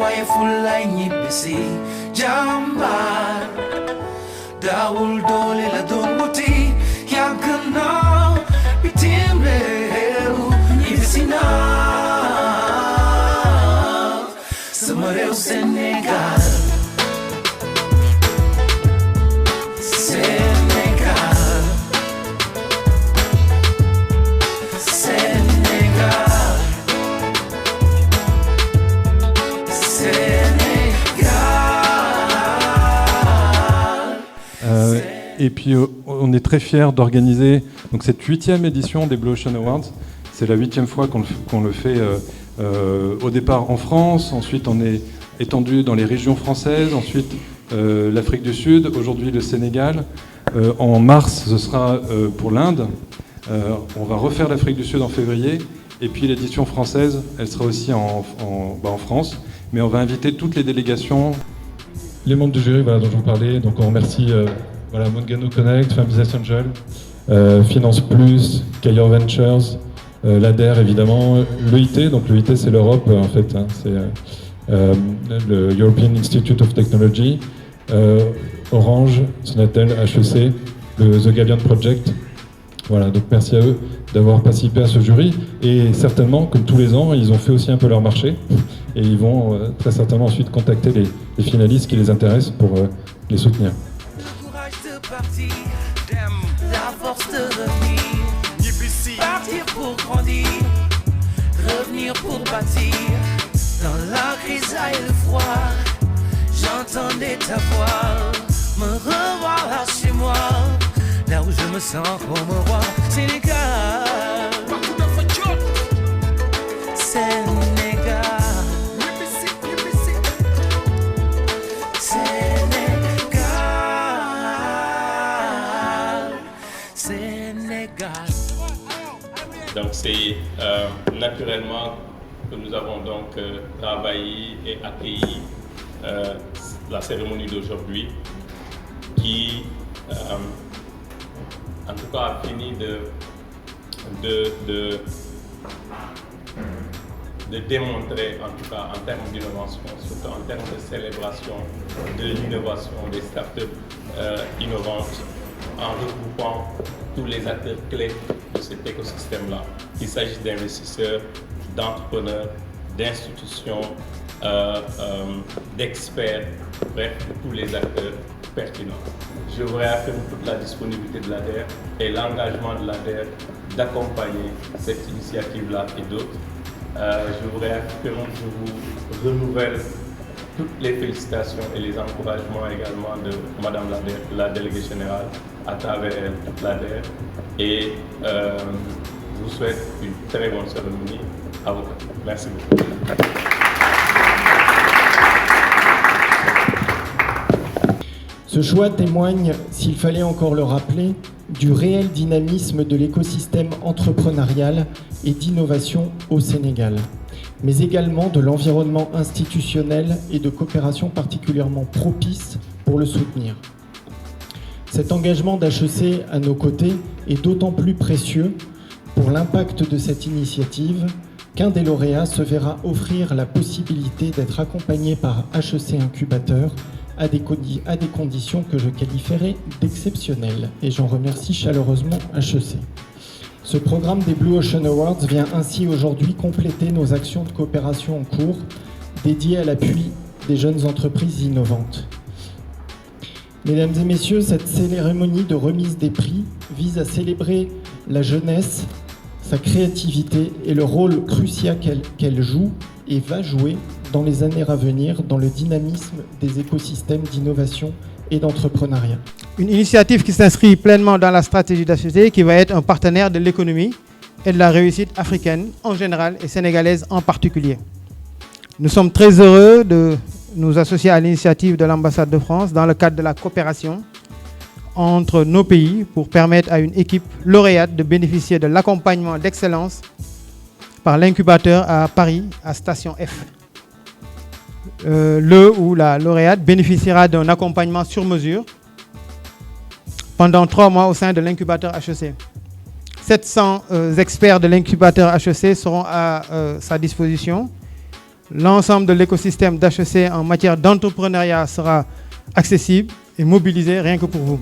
waaye fulay ñibbisi jàmbaar daawul doole la doon wuti yàgg na bitim réew ñibbisi na sama réew Sénégal Et puis on est très fiers d'organiser donc, cette 8e édition des Blue Ocean Awards. C'est la 8e fois qu'on le fait au départ en France, ensuite on est étendu dans les régions françaises, ensuite l'Afrique du Sud, aujourd'hui le Sénégal. En mars, ce sera pour l'Inde. On va refaire l'Afrique du Sud en février. Et puis l'édition française, elle sera aussi en France. Mais on va inviter toutes les délégations. Les membres du jury voilà, dont je vous parlais, donc on remercie Mongano Connect, Femmes Business Angel, Finance Plus, Cailleur Ventures, l'ADER évidemment, l'EIT, donc l'EIT c'est l'Europe en fait, hein, c'est le European Institute of Technology, Orange, Sonatel, HEC, le The Guardian Project. Voilà, donc merci à eux d'avoir participé à ce jury et certainement, comme tous les ans, ils ont fait aussi un peu leur marché et ils vont très certainement ensuite contacter les finalistes qui les intéressent pour les soutenir. Le courage de partir, la force de revenir, partir pour grandir, revenir pour bâtir. Dans la crise et le froid, j'entendais ta voix, me revoir là chez moi. Là où je me sens comme un roi, Sénégal, Sénégal, Sénégal, Sénégal. Donc c'est naturellement que nous avons donc travaillé et accueilli la cérémonie d'aujourd'hui qui en tout cas a fini de démontrer, en tout cas en termes d'innovation, surtout en termes de célébration de l'innovation des startups innovantes, en regroupant tous les acteurs clés de cet écosystème-là, qu'il s'agisse d'investisseurs, d'entrepreneurs, d'institutions, d'experts, bref, tous les acteurs pertinents. Je vous réaffirme toute la disponibilité de l'ADER et l'engagement de l'ADER d'accompagner cette initiative-là et d'autres. Je vous réaffirme, je vous renouvelle toutes les félicitations et les encouragements également de Madame la déléguée générale, à travers elle, toute l'ADER. Et je vous souhaite une très bonne cérémonie à vous. Merci beaucoup. Ce choix témoigne, s'il fallait encore le rappeler, du réel dynamisme de l'écosystème entrepreneurial et d'innovation au Sénégal, mais également de l'environnement institutionnel et de coopération particulièrement propice pour le soutenir. Cet engagement d'HEC à nos côtés est d'autant plus précieux pour l'impact de cette initiative qu'un des lauréats se verra offrir la possibilité d'être accompagné par HEC Incubateur à des conditions que je qualifierais d'exceptionnelles, et j'en remercie chaleureusement HEC. Ce programme des Blue Ocean Awards vient ainsi aujourd'hui compléter nos actions de coopération en cours dédiées à l'appui des jeunes entreprises innovantes. Mesdames et messieurs, cette cérémonie de remise des prix vise à célébrer la jeunesse, sa créativité et le rôle crucial qu'elle joue et va jouer dans les années à venir dans le dynamisme des écosystèmes d'innovation et d'entrepreneuriat. Une initiative qui s'inscrit pleinement dans la stratégie d'HEC, qui va être un partenaire de l'économie et de la réussite africaine en général et sénégalaise en particulier. Nous sommes très heureux de nous associer à l'initiative de l'ambassade de France dans le cadre de la coopération entre nos pays pour permettre à une équipe lauréate de bénéficier de l'accompagnement d'excellence par l'incubateur à Paris, à Station F. Le ou la lauréate bénéficiera d'un accompagnement sur mesure pendant 3 mois au sein de l'incubateur HEC. 700 experts de l'incubateur HEC seront à sa disposition L'ensemble de l'écosystème d'HEC en matière d'entrepreneuriat sera accessible et mobilisé rien que pour vous.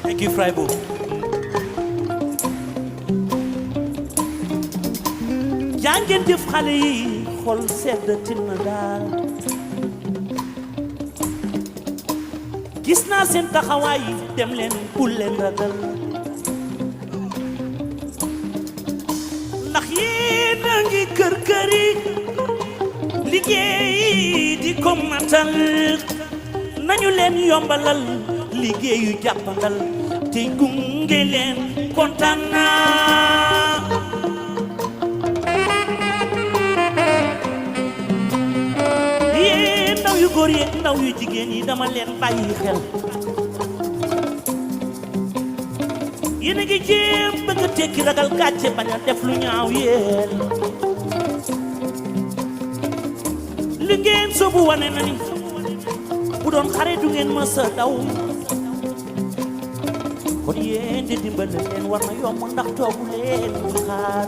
Thank you, Freiburg. Jàngeen jëf xale yi xol seddatin na daal gis naa seen taxawaay dem leen bul leen ragal ndax yéen a ngi kër këri liggéey di ko matal nañu leen yombalal liggéeyu jàppandal te gunge leen kontaan naa yéen ndaw yu góor yi ndaw yu jigéen yi dama leen bàyyi xel yéen a ngi jéem bëgg a tekki ragal gàcce bañ a def lu ñaaw yéen li ngeen soobu wane na ni bu doon xare du ngeen mës a daw kon yéen di dimbale leen war na yomb ndax toogu leen xaar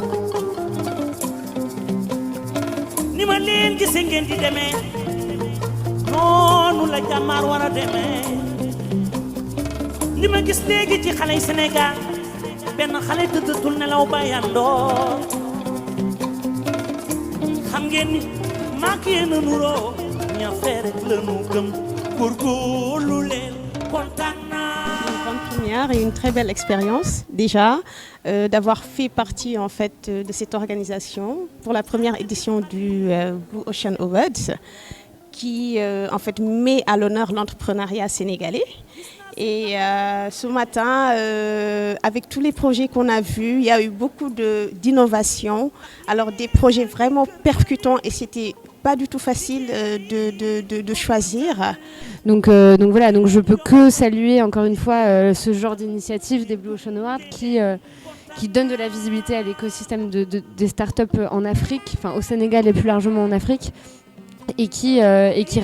ni ma leen gisee ngeen di demee noonu la jàmmaar war a demee li ma gis léegi ci xale yi Sénégal benn xale tëddatul nelaw ba yandoor xam ngeen ni maak yéen a nuroo ña fee rek la nu gëm góorgóorlu leen kontaan naa. Une grande première et une très belle expérience déjà d'avoir fait partie en fait de cette organisation pour la première édition du Blue Ocean Awards qui en fait met à l'honneur l'entrepreneuriat sénégalais. Et ce matin, avec tous les projets qu'on a vus, il y a eu beaucoup d'innovations. Alors des projets vraiment percutants et c'était pas du tout facile de choisir. Donc voilà, donc je peux que saluer encore une fois ce genre d'initiative des Blue Ocean Awards qui donne de la visibilité à l'écosystème des startups en Afrique, enfin au Sénégal et plus largement en Afrique. Et qui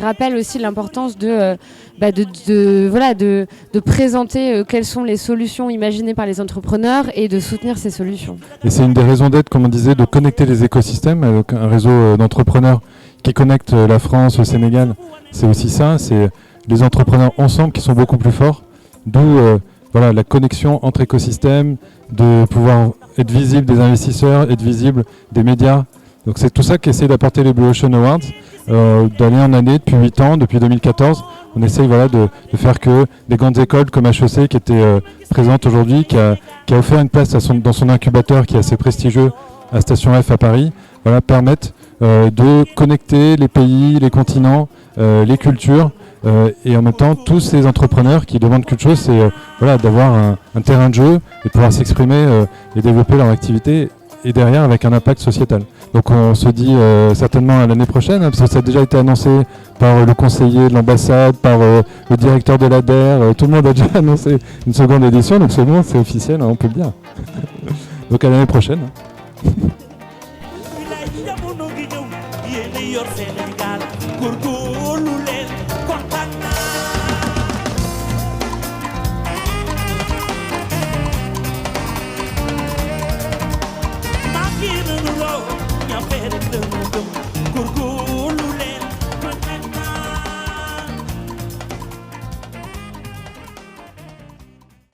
rappelle aussi l'importance de présenter quelles sont les solutions imaginées par les entrepreneurs et de soutenir ces solutions. Et c'est une des raisons d'être, comme on disait, de connecter les écosystèmes avec un réseau d'entrepreneurs qui connecte la France, le Sénégal. C'est aussi ça, c'est les entrepreneurs ensemble qui sont beaucoup plus forts, d'où la connexion entre écosystèmes, de pouvoir être visible des investisseurs, être visible des médias. Donc c'est tout ça qu'essaie d'apporter les Blue Ocean Awards. D'année en année, depuis 8 ans, depuis 2014, on essaye de faire que des grandes écoles comme HEC qui étaient présentes aujourd'hui, qui a offert une place dans son incubateur qui est assez prestigieux à Station F à Paris, permettent de connecter les pays, les continents, les cultures et en même temps tous ces entrepreneurs qui demandent qu'une chose, c'est d'avoir un terrain de jeu et de pouvoir s'exprimer et développer leur activité et derrière avec un impact sociétal. Donc on se dit certainement à l'année prochaine, parce que ça a déjà été annoncé par le conseiller de l'ambassade, par le directeur de l'ADER, tout le monde a déjà annoncé une seconde édition, donc c'est bon, c'est officiel, on peut le dire. Donc à l'année prochaine. Sénégal